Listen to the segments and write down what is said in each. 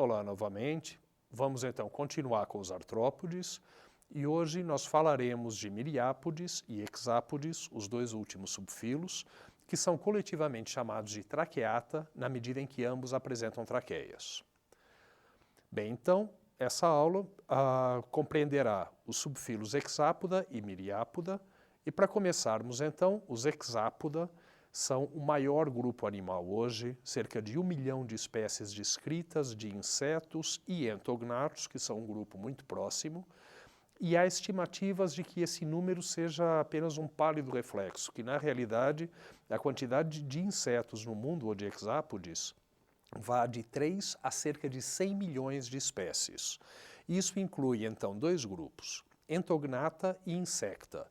Olá novamente. Vamos então continuar com os artrópodes e hoje nós falaremos de miriápodes e hexápodes, os dois últimos subfilos, que são coletivamente chamados de traqueata na medida em que ambos apresentam traqueias. Bem, então, essa aula compreenderá os subfilos hexápoda e miriápoda e para começarmos então, os hexápoda são o maior grupo animal hoje, cerca de 1 milhão de espécies descritas de insetos e entognatos, que são um grupo muito próximo, e há estimativas de que esse número seja apenas um pálido reflexo, que na realidade a quantidade de insetos no mundo ou de hexápodes vai de 3 a cerca de 100 milhões de espécies. Isso inclui então dois grupos, entognata e insecta.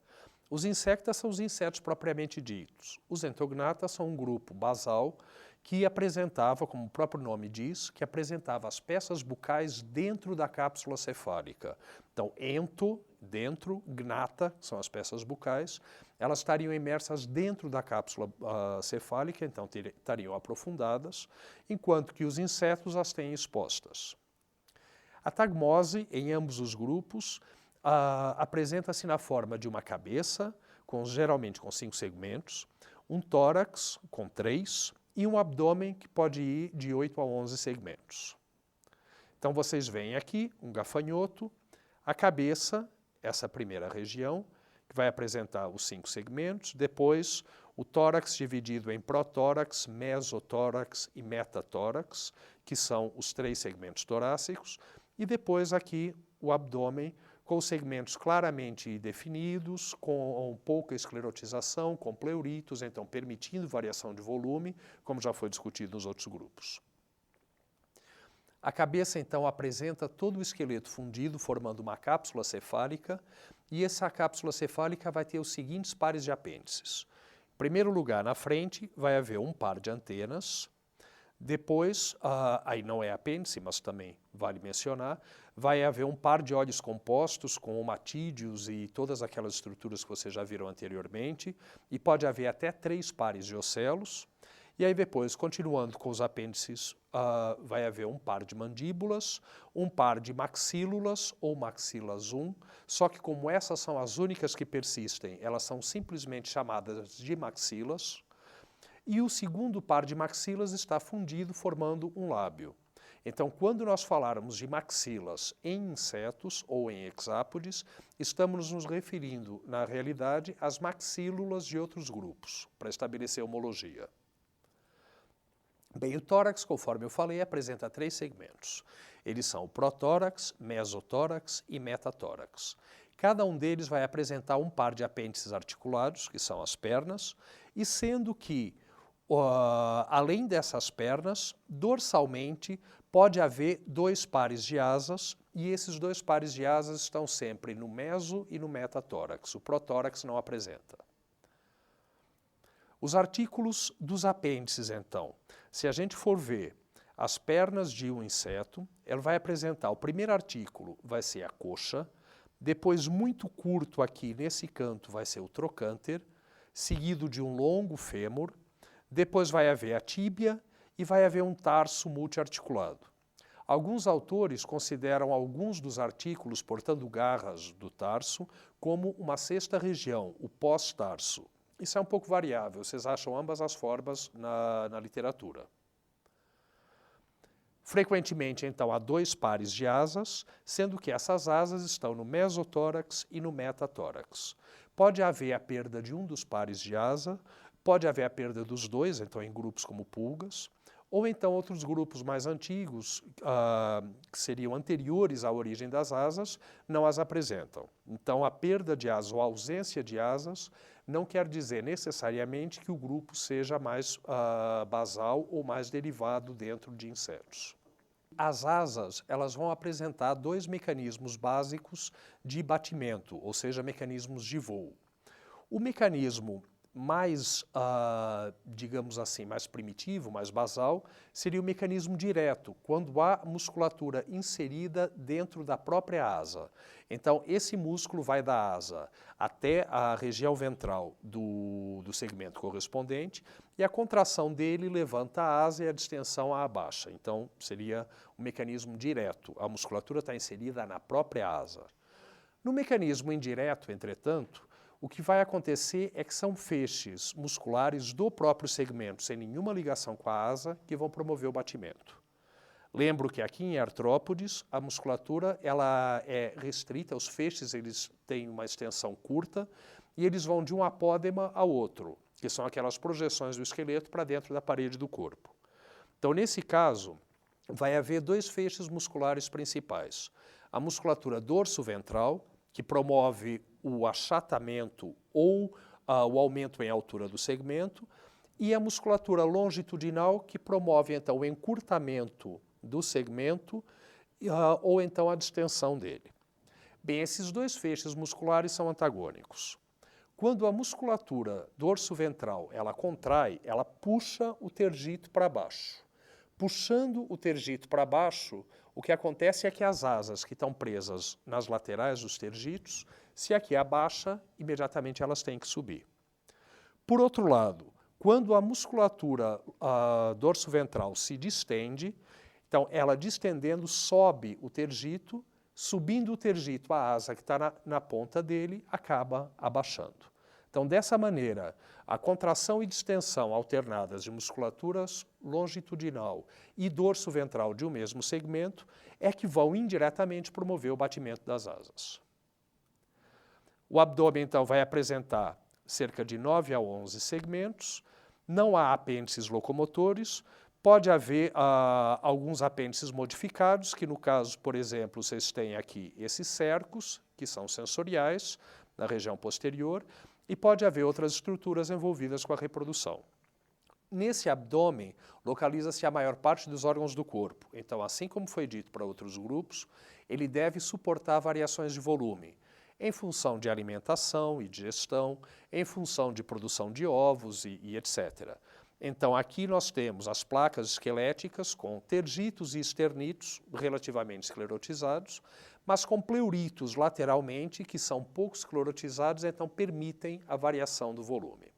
Os insectas são os insetos propriamente ditos. Os entognatas são um grupo basal que apresentava, como o próprio nome diz, que apresentava as peças bucais dentro da cápsula cefálica. Então, ento, dentro, gnata, são as peças bucais, elas estariam imersas dentro da cápsula cefálica, então estariam aprofundadas, enquanto que os insetos as têm expostas. A tagmose, em ambos os grupos, apresenta-se na forma de uma cabeça, geralmente com 5 segmentos, um tórax com 3 e um abdômen que pode ir de 8 a 11 segmentos. Então vocês veem aqui um gafanhoto, a cabeça, essa primeira região, que vai apresentar os 5 segmentos, depois o tórax dividido em protórax, mesotórax e metatórax, que são os 3 segmentos torácicos, e depois aqui o abdômen, com segmentos claramente definidos, com pouca esclerotização, com pleuritos, então permitindo variação de volume, como já foi discutido nos outros grupos. A cabeça, então, apresenta todo o esqueleto fundido, formando uma cápsula cefálica, e essa cápsula cefálica vai ter os seguintes pares de apêndices. Em primeiro lugar, na frente, vai haver um par de antenas. Depois, aí não é apêndice, mas também vale mencionar, vai haver um par de olhos compostos com omatídeos e todas aquelas estruturas que vocês já viram anteriormente, e pode haver até 3 pares de ocelos. E aí depois, continuando com os apêndices, vai haver um par de mandíbulas, um par de maxílulas ou maxilas 1, só que como essas são as únicas que persistem, elas são simplesmente chamadas de maxilas, e o segundo par de maxilas está fundido, formando um lábio. Então, quando nós falarmos de maxilas em insetos ou em hexápodes, estamos nos referindo, na realidade, às maxílulas de outros grupos, para estabelecer homologia. Bem, o tórax, conforme eu falei, apresenta 3 segmentos. Eles são o protórax, mesotórax e metatórax. Cada um deles vai apresentar um par de apêndices articulados, que são as pernas, e sendo que além dessas pernas, dorsalmente pode haver 2 pares de asas, e esses 2 pares de asas estão sempre no meso e no metatórax. O protórax não apresenta. Os artículos dos apêndices, então. Se a gente for ver as pernas de um inseto, ela vai apresentar, o primeiro artículo vai ser a coxa, depois muito curto aqui nesse canto vai ser o trocânter, seguido de um longo fêmur. Depois vai haver a tíbia e vai haver um tarso multiarticulado. Alguns autores consideram alguns dos artículos portando garras do tarso como uma 6ª região, o pós-tarso. Isso é um pouco variável, vocês acham ambas as formas na literatura. Frequentemente, então, há 2 pares de asas, sendo que essas asas estão no mesotórax e no metatórax. Pode haver a perda de um dos pares de asa, pode haver a perda dos 2, então em grupos como pulgas, ou então outros grupos mais antigos, que seriam anteriores à origem das asas, não as apresentam. Então a perda de asas ou a ausência de asas não quer dizer necessariamente que o grupo seja mais basal ou mais derivado dentro de insetos. As asas, elas vão apresentar 2 mecanismos básicos de batimento, ou seja, mecanismos de voo. O mecanismo mais, digamos assim, mais primitivo, mais basal, seria o mecanismo direto, quando há musculatura inserida dentro da própria asa. Então, esse músculo vai da asa até a região ventral do segmento correspondente e a contração dele levanta a asa e a distensão a abaixa. Então, seria um mecanismo direto. A musculatura está inserida na própria asa. No mecanismo indireto, entretanto, o que vai acontecer é que são feixes musculares do próprio segmento, sem nenhuma ligação com a asa, que vão promover o batimento. Lembro que aqui em artrópodes, a musculatura ela é restrita, os feixes eles têm uma extensão curta e eles vão de um apódema ao outro, que são aquelas projeções do esqueleto para dentro da parede do corpo. Então, nesse caso, vai haver dois feixes musculares principais. A musculatura dorso-ventral, que promove o achatamento ou o aumento em altura do segmento, e a musculatura longitudinal, que promove, então, o encurtamento do segmento ou, então, a distensão dele. Bem, esses dois feixes musculares são antagônicos. Quando a musculatura dorso-ventral ela contrai, ela puxa o tergito para baixo. Puxando o tergito para baixo, o que acontece é que as asas que estão presas nas laterais dos tergitos, se aqui abaixa, imediatamente elas têm que subir. Por outro lado, quando a musculatura dorso-ventral se distende, então ela distendendo sobe o tergito, subindo o tergito, a asa que está na ponta dele acaba abaixando. Então, dessa maneira, a contração e distensão alternadas de musculaturas longitudinal e dorso-ventral de um mesmo segmento é que vão indiretamente promover o batimento das asas. O abdômen, então, vai apresentar cerca de 9 a 11 segmentos, não há apêndices locomotores, pode haver alguns apêndices modificados, que no caso, por exemplo, vocês têm aqui esses cercos, que são sensoriais, na região posterior, e pode haver outras estruturas envolvidas com a reprodução. Nesse abdômen, localiza-se a maior parte dos órgãos do corpo. Então, assim como foi dito para outros grupos, ele deve suportar variações de volume, em função de alimentação e digestão, em função de produção de ovos e etc. Então, aqui nós temos as placas esqueléticas com tergitos e esternitos relativamente esclerotizados, mas com pleuritos lateralmente, que são pouco esclerotizados, então permitem a variação do volume.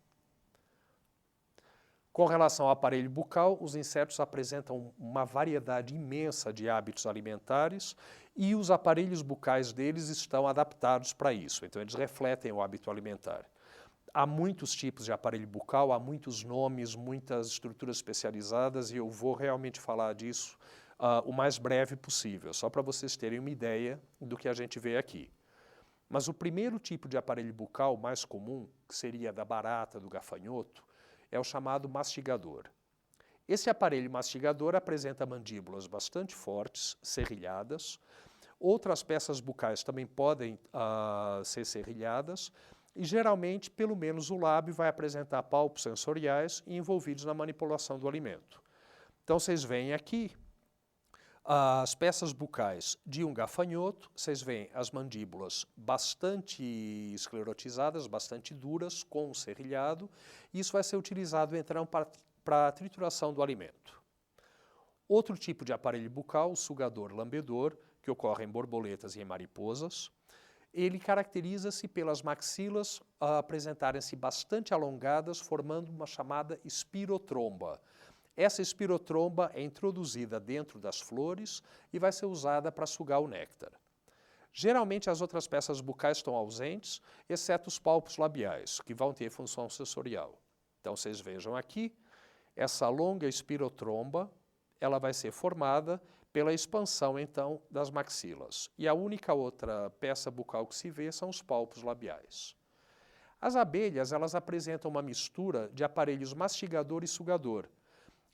Com relação ao aparelho bucal, os insetos apresentam uma variedade imensa de hábitos alimentares e os aparelhos bucais deles estão adaptados para isso, então eles refletem o hábito alimentar. Há muitos tipos de aparelho bucal, há muitos nomes, muitas estruturas especializadas e eu vou realmente falar disso o mais breve possível, só para vocês terem uma ideia do que a gente vê aqui. Mas o primeiro tipo de aparelho bucal mais comum, que seria da barata, do gafanhoto, é o chamado mastigador. Esse aparelho mastigador apresenta mandíbulas bastante fortes, serrilhadas. Outras peças bucais também podem ser serrilhadas e, geralmente, pelo menos o lábio vai apresentar palpos sensoriais envolvidos na manipulação do alimento. Então, vocês veem aqui as peças bucais de um gafanhoto, vocês veem as mandíbulas bastante esclerotizadas, bastante duras, com um serrilhado, e isso vai ser utilizado, então, para a trituração do alimento. Outro tipo de aparelho bucal, o sugador-lambedor, que ocorre em borboletas e em mariposas, ele caracteriza-se pelas maxilas apresentarem-se bastante alongadas, formando uma chamada espirotromba. Essa espirotromba é introduzida dentro das flores e vai ser usada para sugar o néctar. Geralmente as outras peças bucais estão ausentes, exceto os palpos labiais, que vão ter função sensorial. Então vocês vejam aqui, essa longa espirotromba, ela vai ser formada pela expansão, então, das maxilas. E a única outra peça bucal que se vê são os palpos labiais. As abelhas, elas apresentam uma mistura de aparelhos mastigador e sugador.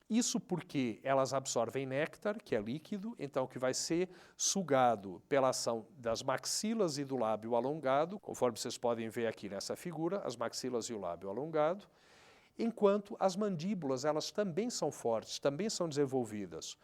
Isso porque elas absorvem néctar, que é líquido, então que vai ser sugado pela ação das maxilas e do lábio alongado, conforme vocês podem ver aqui nessa figura, as maxilas e o lábio alongado, enquanto as mandíbulas, elas também são fortes, também são desenvolvidas,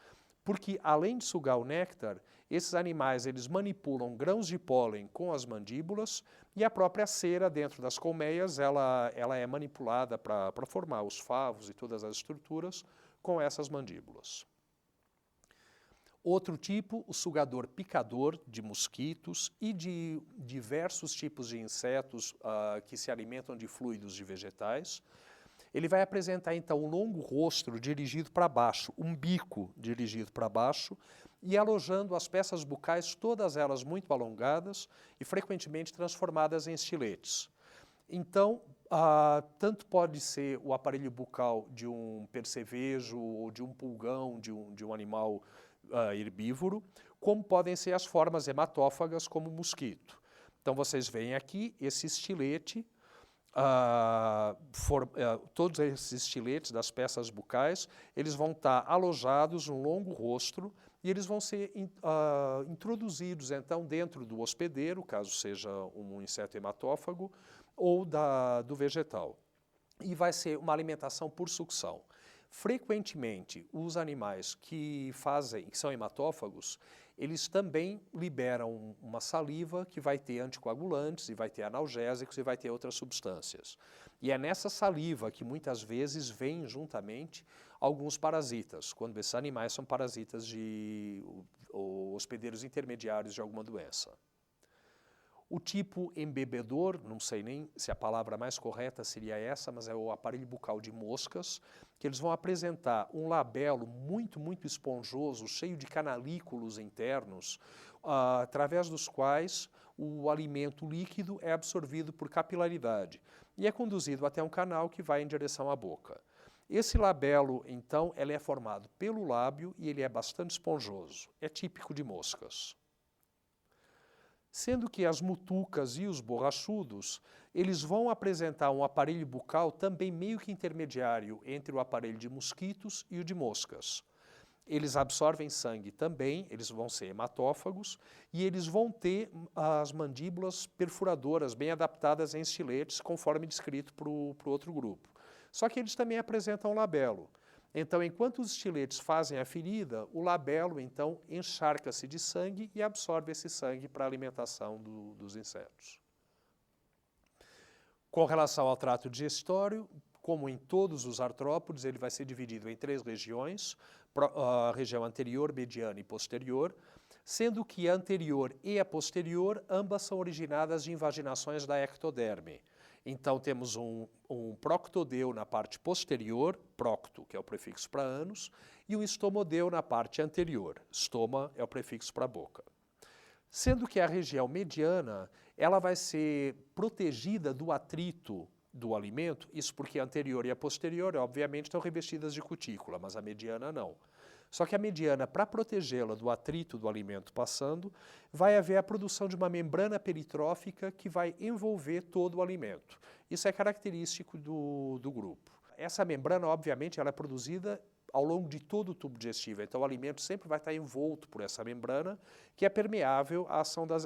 porque além de sugar o néctar, esses animais eles manipulam grãos de pólen com as mandíbulas e a própria cera dentro das colmeias ela é manipulada para formar os favos e todas as estruturas com essas mandíbulas. Outro tipo, o sugador picador de mosquitos e de diversos tipos de insetos que se alimentam de fluidos de vegetais. Ele vai apresentar, então, um longo rostro dirigido para baixo, um bico dirigido para baixo e alojando as peças bucais, todas elas muito alongadas e frequentemente transformadas em estiletes. Então, tanto pode ser o aparelho bucal de um percevejo ou de um pulgão, de um animal herbívoro, como podem ser as formas hematófagas, como o mosquito. Então, vocês veem aqui esse estilete, todos esses estiletes das peças bucais, eles vão estar alojados num longo rostro e eles vão ser introduzidos, então, dentro do hospedeiro, caso seja um inseto hematófago, ou do vegetal. E vai ser uma alimentação por sucção. Frequentemente, os animais que são hematófagos, eles também liberam uma saliva que vai ter anticoagulantes, e vai ter analgésicos, e vai ter outras substâncias. E é nessa saliva que muitas vezes vêm juntamente alguns parasitas, quando esses animais são parasitas ou hospedeiros intermediários de alguma doença. O tipo embebedor, não sei nem se a palavra mais correta seria essa, mas é o aparelho bucal de moscas, que eles vão apresentar um labelo muito, muito esponjoso, cheio de canalículos internos, através dos quais o alimento líquido é absorvido por capilaridade e é conduzido até um canal que vai em direção à boca. Esse labelo, então, ele é formado pelo lábio e ele é bastante esponjoso, é típico de moscas. Sendo que as mutucas e os borrachudos, eles vão apresentar um aparelho bucal também meio que intermediário entre o aparelho de mosquitos e o de moscas. Eles absorvem sangue também, eles vão ser hematófagos e eles vão ter as mandíbulas perfuradoras bem adaptadas em estiletes, conforme descrito para o outro grupo. Só que eles também apresentam labelo. Então, enquanto os estiletes fazem a ferida, o labelo, então, encharca-se de sangue e absorve esse sangue para a alimentação dos insetos. Com relação ao trato digestório, como em todos os artrópodes, ele vai ser dividido em 3 regiões, a região anterior, mediana e posterior, sendo que a anterior e a posterior, ambas são originadas de invaginações da ectoderme. Então, temos um proctodeu na parte posterior, procto, que é o prefixo para ânus, e um estomodeu na parte anterior. Stoma é o prefixo para boca. Sendo que a região mediana, ela vai ser protegida do atrito do alimento, isso porque a anterior e a posterior, obviamente, estão revestidas de cutícula, mas a mediana não. Só que a mediana, para protegê-la do atrito do alimento passando, vai haver a produção de uma membrana peritrófica que vai envolver todo o alimento. Isso é característico do grupo. Essa membrana, obviamente, ela é produzida ao longo de todo o tubo digestivo. Então, o alimento sempre vai estar envolto por essa membrana, que é permeável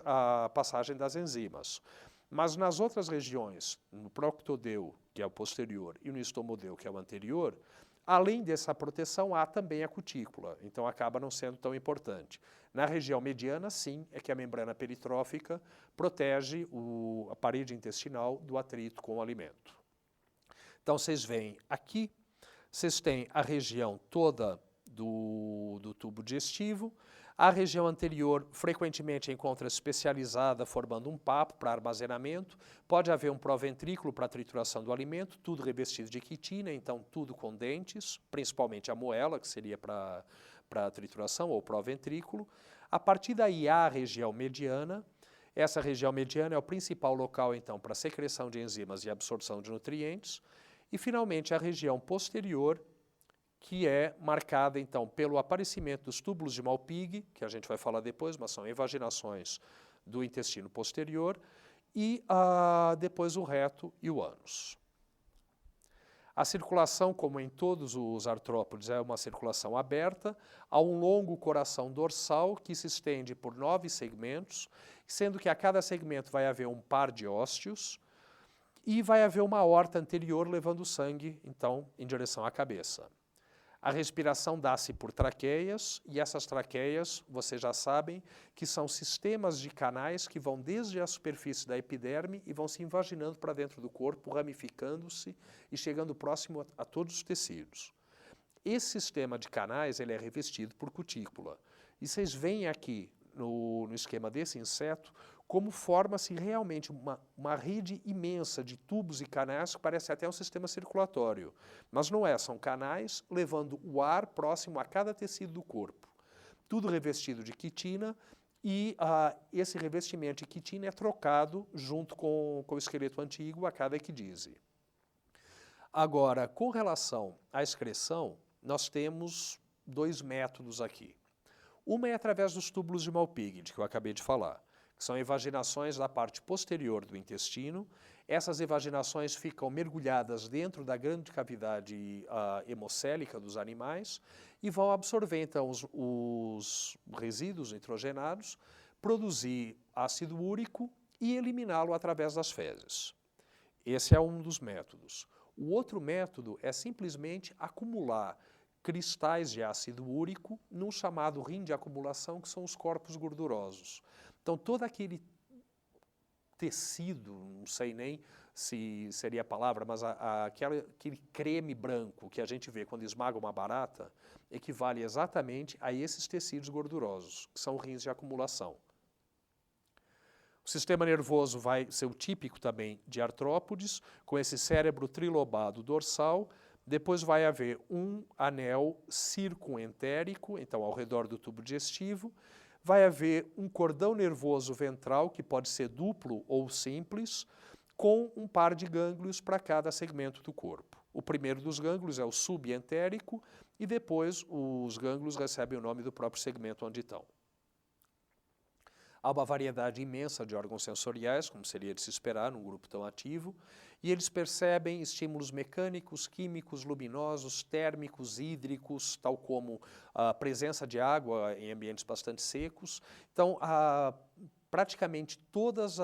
à passagem das enzimas. Mas nas outras regiões, no proctodeu, que é o posterior, e no estomodeu, que é o anterior, além dessa proteção, há também a cutícula, então acaba não sendo tão importante. Na região mediana, sim, é que a membrana peritrófica protege a parede intestinal do atrito com o alimento. Então, vocês veem aqui, vocês têm a região toda do tubo digestivo. A região anterior frequentemente encontra-se especializada, formando um papo para armazenamento. Pode haver um proventrículo para a trituração do alimento, tudo revestido de quitina, então tudo com dentes, principalmente a moela, que seria para a trituração, ou proventrículo. A partir daí há a região mediana. Essa região mediana é o principal local, então, para a secreção de enzimas e absorção de nutrientes. E, finalmente, a região posterior, que é marcada, então, pelo aparecimento dos túbulos de Malpighi, que a gente vai falar depois, mas são evaginações do intestino posterior, e depois o reto e o ânus. A circulação, como em todos os artrópodes, é uma circulação aberta. Há um longo coração dorsal que se estende por 9 segmentos, sendo que a cada segmento vai haver um par de ósteos e vai haver uma aorta anterior levando o sangue, então, em direção à cabeça. A respiração dá-se por traqueias, e essas traqueias, vocês já sabem, que são sistemas de canais que vão desde a superfície da epiderme e vão se invaginando para dentro do corpo, ramificando-se e chegando próximo a todos os tecidos. Esse sistema de canais ele é revestido por cutícula. E vocês veem aqui, no esquema desse inseto, como forma-se realmente uma rede imensa de tubos e canais que parece até um sistema circulatório. Mas não é, são canais levando o ar próximo a cada tecido do corpo. Tudo revestido de quitina e esse revestimento de quitina é trocado junto com o esqueleto antigo a cada equidise. Agora, com relação à excreção, nós temos dois métodos aqui. Uma é através dos túbulos de Malpighi, que eu acabei de falar, que são evaginações da parte posterior do intestino. Essas evaginações ficam mergulhadas dentro da grande cavidade hemocélica dos animais e vão absorver, então, os resíduos nitrogenados, produzir ácido úrico e eliminá-lo através das fezes. Esse é um dos métodos. O outro método é simplesmente acumular cristais de ácido úrico num chamado rim de acumulação, que são os corpos gordurosos. Então, todo aquele tecido, não sei nem se seria a palavra, mas aquele creme branco que a gente vê quando esmaga uma barata, equivale exatamente a esses tecidos gordurosos, que são rins de acumulação. O sistema nervoso vai ser o típico também de artrópodes, com esse cérebro trilobado dorsal. Depois vai haver um anel circunentérico, então ao redor do tubo digestivo. Vai haver um cordão nervoso ventral, que pode ser duplo ou simples, com um par de gânglios para cada segmento do corpo. O primeiro dos gânglios é o subentérico e depois os gânglios recebem o nome do próprio segmento onde estão. Há uma variedade imensa de órgãos sensoriais, como seria de se esperar num grupo tão ativo, e eles percebem estímulos mecânicos, químicos, luminosos, térmicos, hídricos, tal como a presença de água em ambientes bastante secos. Então, praticamente todos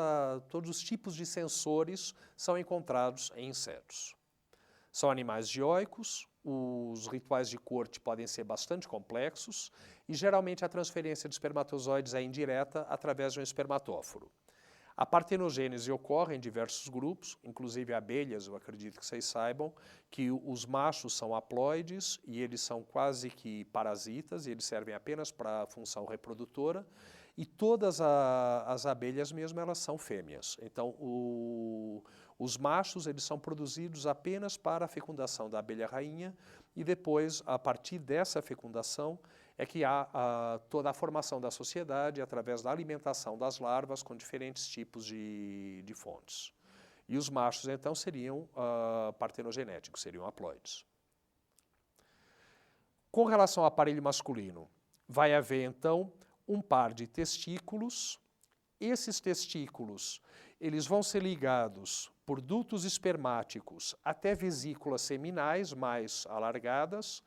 os tipos de sensores são encontrados em insetos. São animais dioicos, os rituais de corte podem ser bastante complexos e geralmente a transferência de espermatozoides é indireta através de um espermatóforo. A partenogênese ocorre em diversos grupos, inclusive abelhas, eu acredito que vocês saibam, que os machos são haploides e eles são quase que parasitas e eles servem apenas para a função reprodutora, e todas as abelhas mesmo, elas são fêmeas. Então, os machos, eles são produzidos apenas para a fecundação da abelha rainha e depois, a partir dessa fecundação, é que há toda a formação da sociedade através da alimentação das larvas com diferentes tipos de fontes. E os machos, então, seriam partenogenéticos, seriam haploides. Com relação ao aparelho masculino, vai haver, então, um par de testículos. Esses testículos, eles vão ser ligados por dutos espermáticos até vesículas seminais mais alargadas.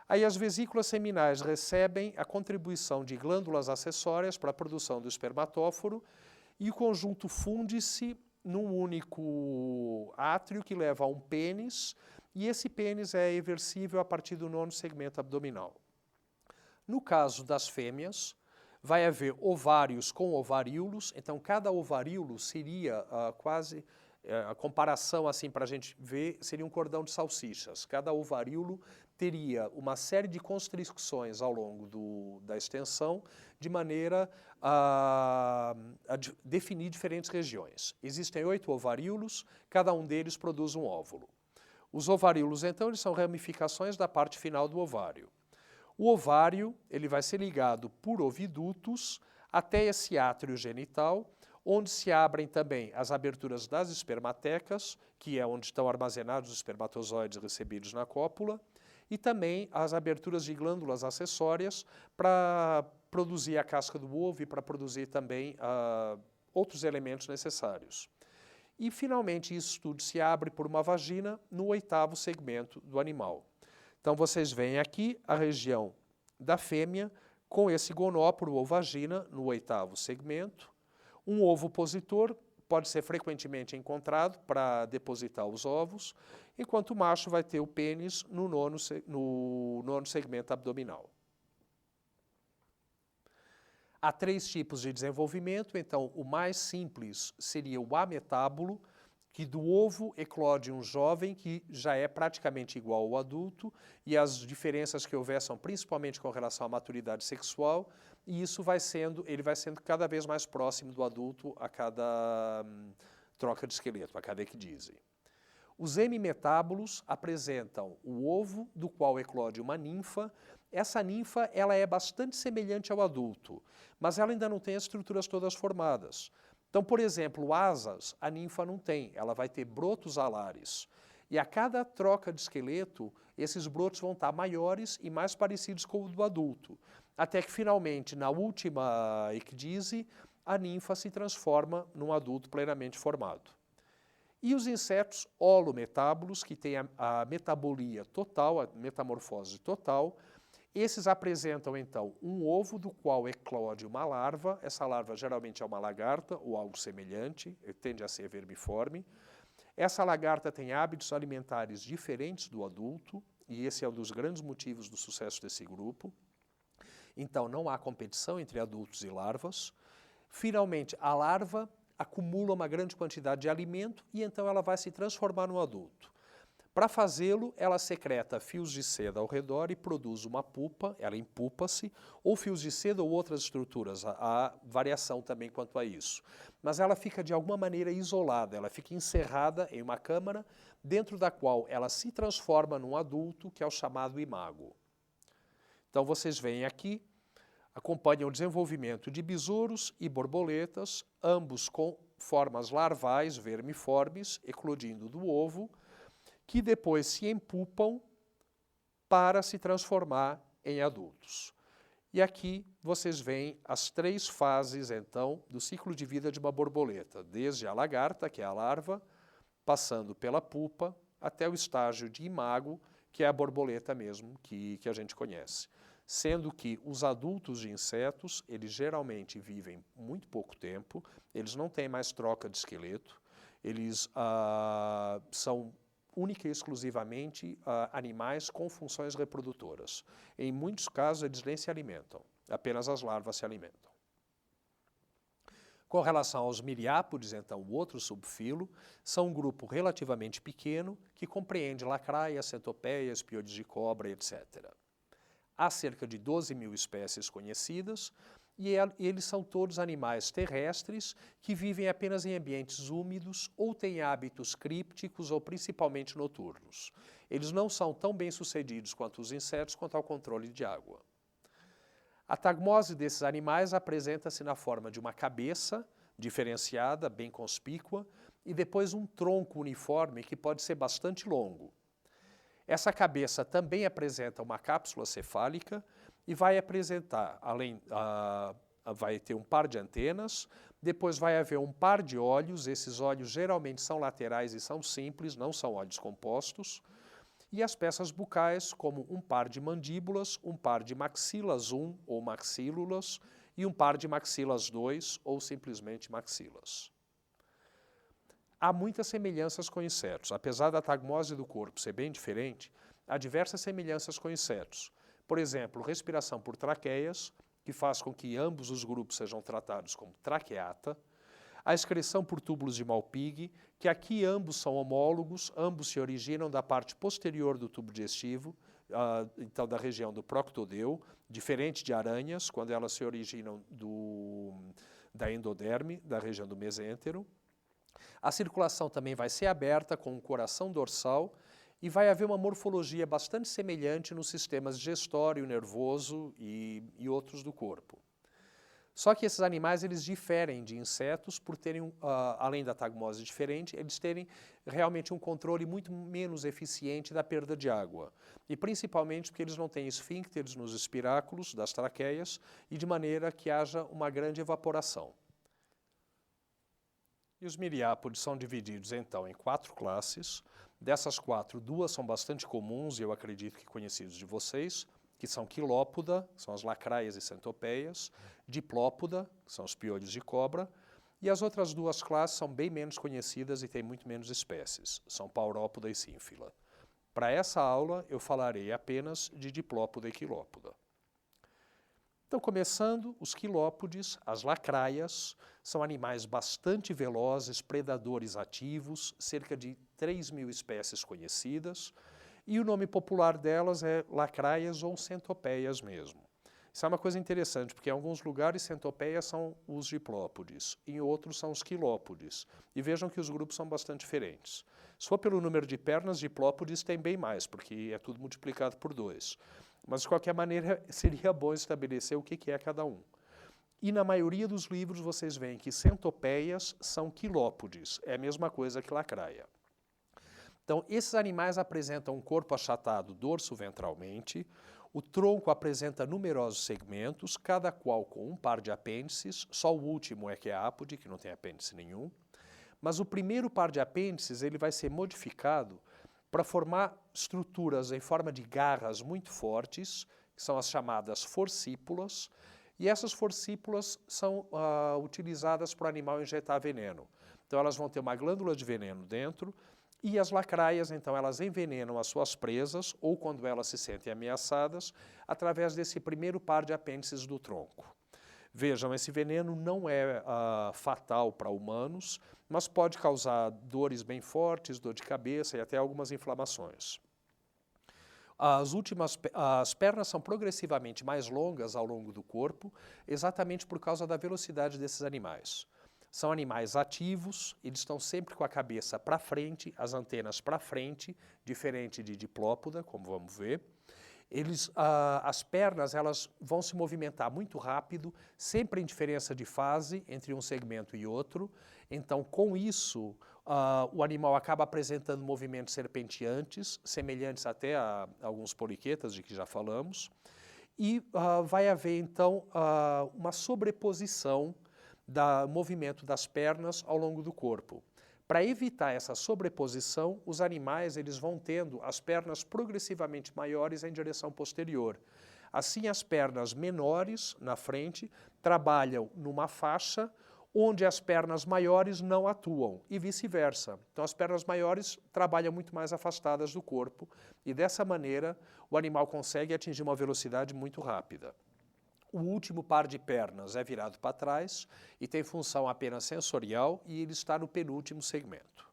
Aí as vesículas seminais recebem a contribuição de glândulas acessórias para a produção do espermatóforo e o conjunto funde-se num único átrio que leva a um pênis, e esse pênis é eversível a partir do 9º segmento abdominal. No caso das fêmeas, vai haver ovários com ovaríolos, então cada ovaríolo seria quase, a comparação assim para a gente ver, seria um cordão de salsichas. Cada ovaríolo teria uma série de constricções ao longo da extensão, de maneira a definir diferentes regiões. Existem 8 ovaríolos, cada um deles produz um óvulo. Os ovaríolos, então, eles são ramificações da parte final do ovário. O ovário, ele vai ser ligado por ovidutos até esse átrio genital, onde se abrem também as aberturas das espermatecas, que é onde estão armazenados os espermatozoides recebidos na cópula, e também as aberturas de glândulas acessórias para produzir a casca do ovo e para produzir também outros elementos necessários. E, finalmente, isso tudo se abre por uma vagina no 8º segmento do animal. Então, vocês veem aqui a região da fêmea com esse gonóporo ou vagina no 8º segmento, um ovo positor pode ser frequentemente encontrado para depositar os ovos, enquanto o macho vai ter o pênis no nono segmento abdominal. Há 3 tipos de desenvolvimento, então o mais simples seria o ametábulo, que do ovo eclode um jovem que já é praticamente igual ao adulto, e as diferenças que houver são principalmente com relação à maturidade sexual, e isso ele vai sendo cada vez mais próximo do adulto a cada troca de esqueleto, a cada ecdise. Os hemimetábulos apresentam o ovo, do qual eclode uma ninfa. Essa ninfa ela é bastante semelhante ao adulto, mas ela ainda não tem as estruturas todas formadas. Então, por exemplo, asas, a ninfa não tem, ela vai ter brotos alares. E a cada troca de esqueleto, esses brotos vão estar maiores e mais parecidos com o do adulto. Até que, finalmente, na última ecdise, a ninfa se transforma num adulto plenamente formado. E os insetos holometábulos, que têm a metabolia total, a metamorfose total, esses apresentam, então, um ovo do qual eclode uma larva. Essa larva geralmente é uma lagarta ou algo semelhante, tende a ser vermiforme. Essa lagarta tem hábitos alimentares diferentes do adulto, e esse é um dos grandes motivos do sucesso desse grupo. Então, não há competição entre adultos e larvas. Finalmente, a larva acumula uma grande quantidade de alimento e então ela vai se transformar no adulto. Para fazê-lo, ela secreta fios de seda ao redor e produz uma pupa, ela empupa-se, ou fios de seda ou outras estruturas, há variação também quanto a isso. Mas ela fica de alguma maneira isolada, ela fica encerrada em uma câmara, dentro da qual ela se transforma num adulto, que é o chamado imago. Então vocês veem aqui, acompanham o desenvolvimento de besouros e borboletas, ambos com formas larvais vermiformes, eclodindo do ovo, que depois se empupam para se transformar em adultos. E aqui vocês veem as 3 fases, então, do ciclo de vida de uma borboleta, desde a lagarta, que é a larva, passando pela pupa, até o estágio de imago, que é a borboleta mesmo, que a gente conhece. Sendo que os adultos de insetos, eles geralmente vivem muito pouco tempo, eles não têm mais troca de esqueleto, eles são única e exclusivamente animais com funções reprodutoras. Em muitos casos, eles nem se alimentam, apenas as larvas se alimentam. Com relação aos miriápodes, então, o outro subfilo, são um grupo relativamente pequeno que compreende lacraias, centopeias, piolhos de cobra, etc. Há cerca de 12 mil espécies conhecidas, e eles são todos animais terrestres que vivem apenas em ambientes úmidos ou têm hábitos crípticos ou principalmente noturnos. Eles não são tão bem sucedidos quanto os insetos quanto ao controle de água. A tagmose desses animais apresenta-se na forma de uma cabeça diferenciada, bem conspícua, e depois um tronco uniforme que pode ser bastante longo. Essa cabeça também apresenta uma cápsula cefálica e vai apresentar, vai ter um par de antenas, depois vai haver um par de olhos, esses olhos geralmente são laterais e são simples, não são olhos compostos, e as peças bucais como um par de mandíbulas, um par de maxilas 1 ou maxílulas e um par de maxilas 2 ou simplesmente maxilas. Há muitas semelhanças com insetos. Apesar da tagmose do corpo ser bem diferente, há diversas semelhanças com insetos. Por exemplo, respiração por traqueias, que faz com que ambos os grupos sejam tratados como traqueata. A excreção por túbulos de Malpighi, que aqui ambos são homólogos, ambos se originam da parte posterior do tubo digestivo, então da região do proctodeu, diferente de aranhas, quando elas se originam da endoderme, da região do mesêntero. A circulação também vai ser aberta com um coração dorsal e vai haver uma morfologia bastante semelhante nos sistemas digestório, nervoso e outros do corpo. Só que esses animais eles diferem de insetos por terem, além da tagmose diferente, eles terem realmente um controle muito menos eficiente da perda de água. E principalmente porque eles não têm esfíncteres nos espiráculos das traqueias e de maneira que haja uma grande evaporação. E os miriápodes são divididos, então, em 4 classes. Dessas 4, 2 são bastante comuns e eu acredito que conhecidos de vocês, que são quilópoda, que são as lacraias e centopeias, diplópoda, que são os piolhos de cobra, E as outras duas classes são bem menos conhecidas e têm muito menos espécies, são Paurópoda e Sínfila. Para essa aula, eu falarei apenas de Diplópoda e Quilópoda. Então, começando, os quilópodes, as lacraias, são animais bastante velozes, predadores ativos, cerca de 3.000 espécies conhecidas, e o nome popular delas é lacraias ou centopeias mesmo. Isso é uma coisa interessante, porque em alguns lugares centopeias são os diplópodes, em outros são os quilópodes. E vejam que os grupos são bastante diferentes. Se for pelo número de pernas, diplópodes tem bem mais, porque é tudo multiplicado por 2. Mas, de qualquer maneira, seria bom estabelecer o que é cada um. E na maioria dos livros vocês veem que centopeias são quilópodes, é a mesma coisa que lacraia. Então, esses animais apresentam um corpo achatado dorso-ventralmente, o tronco apresenta numerosos segmentos, cada qual com um par de apêndices, só o último é que é ápode, que não tem apêndice nenhum. Mas o primeiro par de apêndices ele vai ser modificado para formar estruturas em forma de garras muito fortes, que são as chamadas forcípulas, e essas forcípulas são utilizadas para o animal injetar veneno. Então elas vão ter uma glândula de veneno dentro, e as lacraias, então, elas envenenam as suas presas, ou quando elas se sentem ameaçadas, através desse primeiro par de apêndices do tronco. Vejam, esse veneno não é fatal para humanos, mas pode causar dores bem fortes, dor de cabeça e até algumas inflamações. As pernas são progressivamente mais longas ao longo do corpo, exatamente por causa da velocidade desses animais. São animais ativos, eles estão sempre com a cabeça para frente, as antenas para frente, diferente de diplópoda, como vamos ver. As pernas elas vão se movimentar muito rápido, sempre em diferença de fase entre um segmento e outro. Então, com isso, o animal acaba apresentando movimentos serpenteantes, semelhantes até a alguns poliquetas, de que já falamos. E vai haver, então, uma sobreposição do movimento das pernas ao longo do corpo. Para evitar essa sobreposição, os animais eles vão tendo as pernas progressivamente maiores em direção posterior. Assim, as pernas menores, na frente, trabalham numa faixa onde as pernas maiores não atuam, e vice-versa. Então, as pernas maiores trabalham muito mais afastadas do corpo, e dessa maneira o animal consegue atingir uma velocidade muito rápida. O último par de pernas é virado para trás e tem função apenas sensorial e ele está no penúltimo segmento.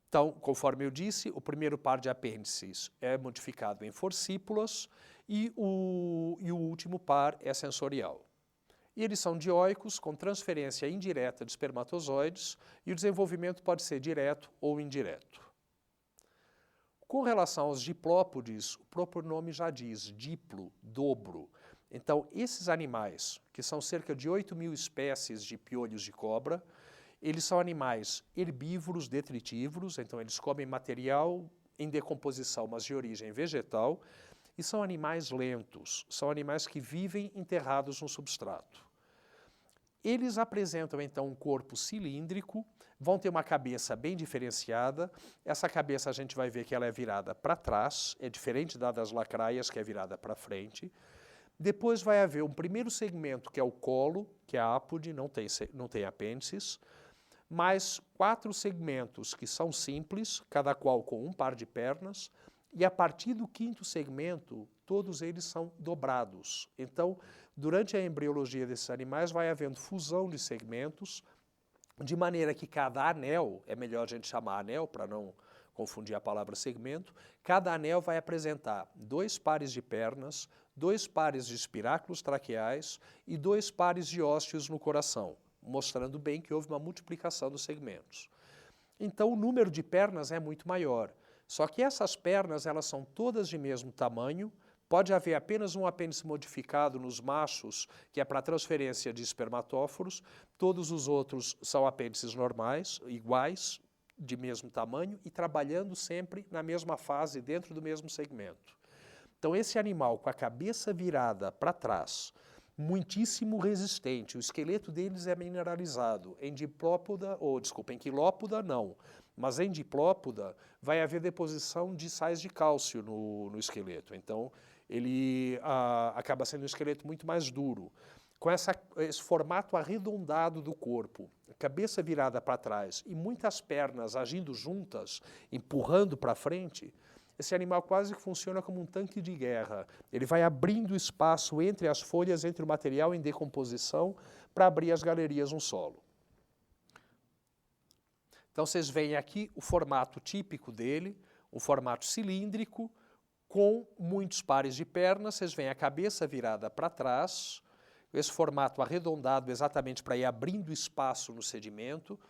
Então, conforme eu disse, o primeiro par de apêndices é modificado em forcípulas e o último par é sensorial. E eles são dioicos com transferência indireta de espermatozoides e o desenvolvimento pode ser direto ou indireto. Com relação aos diplópodes, o próprio nome já diz, diplo, dobro. Então, esses animais, que são cerca de 8.000 espécies de piolhos de cobra, eles são animais herbívoros, detritívoros, então eles comem material em decomposição, mas de origem vegetal, e são animais lentos, são animais que vivem enterrados no substrato. Eles apresentam, então, um corpo cilíndrico, vão ter uma cabeça bem diferenciada. Essa cabeça a gente vai ver que ela é virada para trás, é diferente das lacraias, que é virada para frente. Depois vai haver um primeiro segmento, que é o colo, que é a ápode, não tem apêndices, mais 4 segmentos que são simples, cada qual com um par de pernas, e a partir do 5º segmento, todos eles são dobrados. Então, durante a embriologia desses animais, vai havendo fusão de segmentos, de maneira que cada anel, é melhor a gente chamar anel para não confundir a palavra segmento, cada anel vai apresentar 2 pares de pernas, 2 pares de espiráculos traqueais e 2 pares de ósteos no coração, mostrando bem que houve uma multiplicação dos segmentos. Então, o número de pernas é muito maior. Só que essas pernas, elas são todas de mesmo tamanho, pode haver apenas um apêndice modificado nos machos, que é para transferência de espermatóforos, todos os outros são apêndices normais, iguais, de mesmo tamanho e trabalhando sempre na mesma fase, dentro do mesmo segmento. Então, esse animal com a cabeça virada para trás, muitíssimo resistente, o esqueleto deles é mineralizado, em quilópoda não, mas em diplópoda vai haver deposição de sais de cálcio no esqueleto, então ele acaba sendo um esqueleto muito mais duro. com esse formato arredondado do corpo, cabeça virada para trás e muitas pernas agindo juntas, empurrando para frente, esse animal quase que funciona como um tanque de guerra. Ele vai abrindo espaço entre as folhas, entre o material em decomposição, para abrir as galerias no solo. Então vocês veem aqui o formato típico dele, um formato cilíndrico, com muitos pares de pernas. Vocês veem a cabeça virada para trás, esse formato arredondado exatamente para ir abrindo espaço no sedimento.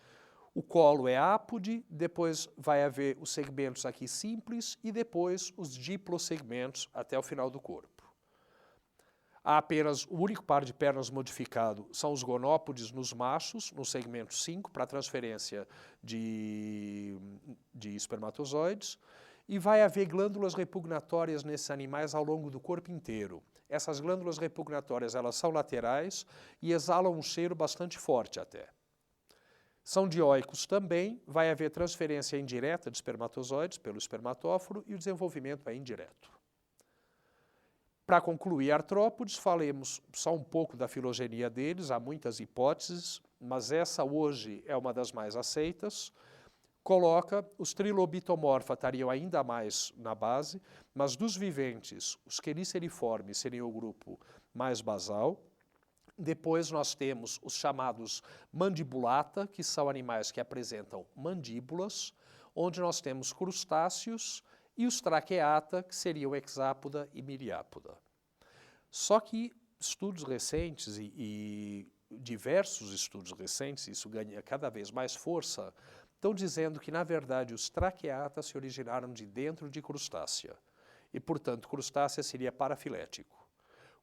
O colo é ápode, depois vai haver os segmentos aqui simples e depois os diplosegmentos até o final do corpo. Há apenas o único par de pernas modificado são os gonópodes nos machos, no segmento 5, para transferência de espermatozoides, e vai haver glândulas repugnatórias nesses animais ao longo do corpo inteiro. Essas glândulas repugnatórias, elas são laterais e exalam um cheiro bastante forte até. São dioicos também, vai haver transferência indireta de espermatozoides pelo espermatóforo e o desenvolvimento é indireto. Para concluir artrópodes, falemos só um pouco da filogenia deles, há muitas hipóteses, mas essa hoje é uma das mais aceitas. Coloca, os trilobitomorfa estariam ainda mais na base, mas dos viventes, os queliceriformes seriam o grupo mais basal. Depois nós temos os chamados mandibulata, que são animais que apresentam mandíbulas, onde nós temos crustáceos, e os traqueata, que seriam hexápoda e miriápoda. Só que estudos recentes e diversos estudos recentes, isso ganha cada vez mais força, estão dizendo que, na verdade, os traqueatas se originaram de dentro de crustácea. E, portanto, crustácea seria parafilético.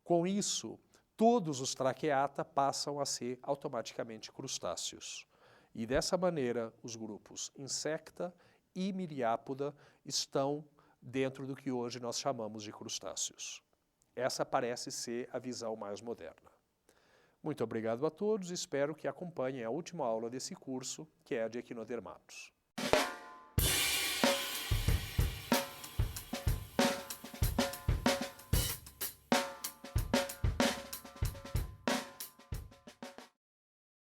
Com isso, todos os traqueata passam a ser automaticamente crustáceos. E, dessa maneira, os grupos insecta e miriápoda estão dentro do que hoje nós chamamos de crustáceos. Essa parece ser a visão mais moderna. Muito obrigado a todos e espero que acompanhem a última aula desse curso, que é a de equinodermatos.